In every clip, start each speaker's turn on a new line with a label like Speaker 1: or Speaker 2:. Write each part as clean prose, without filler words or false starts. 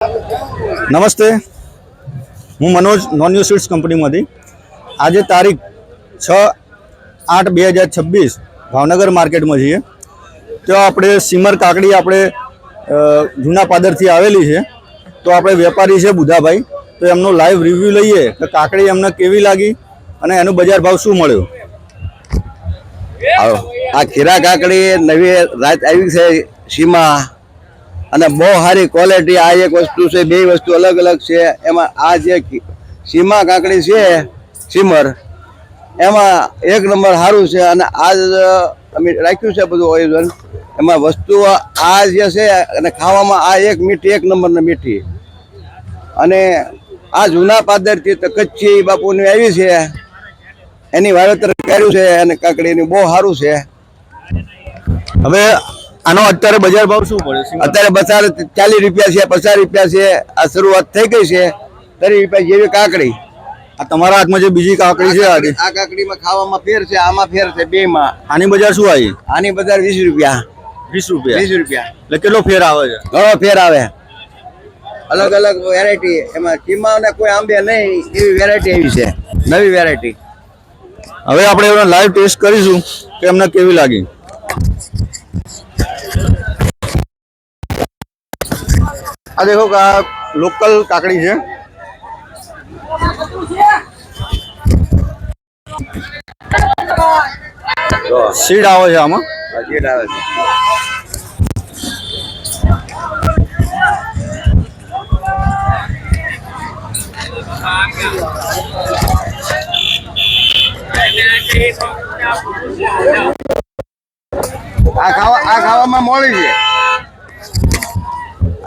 Speaker 1: નમસ્તે, હું Manoj non new sweets કંપનીમાંથી આજે તારીખ 6/8/2026 ભાવનગર માર્કેટમાં છીએ. તો આપણે સીમર કાકડી આપણે જૂના પાદરથી આવેલી છે. તો આપણે વેપારી છે બુધાભાઈ, તો એમનો લાઈવ રિવ્યૂ લઈએ કે કાકડી એમને કેવી લાગી અને એનો બજાર ભાવ શું મળ્યો.
Speaker 2: આ ખીરા કાકડી નવી રાત આવી છે સીમા, અને બહુ સારી ક્વોલિટી. આ એક વસ્તુ છે, બે વસ્તુ અલગ અલગ છે. એમાં આ જે સીમા કાકડી છે સીમર, એમાં એક નંબર સારું છે. અને આ અમે રાખ્યું છે બધું આયોજન, એમાં વસ્તુ આ જે છે અને ખાવામાં આ એક મીઠી, એક નંબરની મીઠી. અને આ જૂના પાદરથી કચ્છી બાપુની આવી છે, એની વાવેતર કર્યું છે અને કાકડીની બહુ સારું છે.
Speaker 1: હવે આનો અત્યારે બજાર ભાવ શું પડે?
Speaker 2: અત્યારે બજાર 40 રૂપિયા છે, 50 રૂપિયા છે. આ શરૂઆત થઈ ગઈ છે 30 રૂપિયા જેવી કાકડી.
Speaker 1: આ તમારા હાથમાં જે બીજી કાકડી છે
Speaker 2: આ કાકડીમાં ખાવામાં ફેર છે, આમાં ફેર છે, બેમાં.
Speaker 1: આની બજાર શું આવી?
Speaker 2: આની બજાર 20 રૂપિયા.
Speaker 1: 20 રૂપિયા.
Speaker 2: 20 રૂપિયા
Speaker 1: એટલે કેટલો ફેર આવે છે?
Speaker 2: ઘણો ફેર આવે. અલગ અલગ વેરાયટી, એમાં ચીમા ને કોઈ આંબે નહીં એવી વેરાયટી આવી છે, નવી વેરાયટી.
Speaker 1: હવે આપણે એનો લાઈવ ટેસ્ટ કરીશું કે એમને કેવી લાગી. આ દેખો કે આ લોકલ કાકડી છે. સીડ આવે છે આમાં.
Speaker 2: સીડ આવે છે. આ ખાવામાં મોળી છે.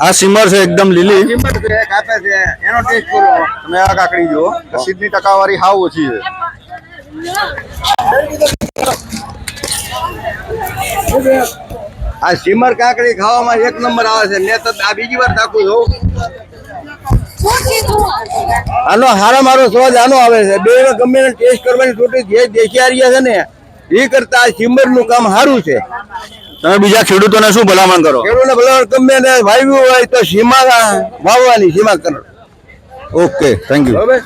Speaker 1: આ સીમર છે એકદમ લીલી.
Speaker 2: કિંમત છે, કાપે છે, એનો ટેસ્ટ કરો.
Speaker 1: અને આ કાકડી જુઓ, સીડની ટકાવારી હાવ ઓછી છે.
Speaker 2: આ સીમર કાકડી ખાવામાં એક નંબર આવે છે. મેં તો આ બીજી વાર નાખું છું. આનો હારો સ્વાદ આનો આવે છે. બે ગમે ટેસ્ટ કરવાની છોટી જે દેશી આર્યા છે ને એ કરતા આ સીમર નું કામ સારું છે.
Speaker 1: તમે બીજા ખેડૂતોને શું ભલામણ કરો?
Speaker 2: ખેડૂતોને ભલામણ ગમે ને વાવ્યું હોય તો સીમા વાવવાની, સીમા કરો.
Speaker 1: Okay, thank you.
Speaker 2: બરાબર.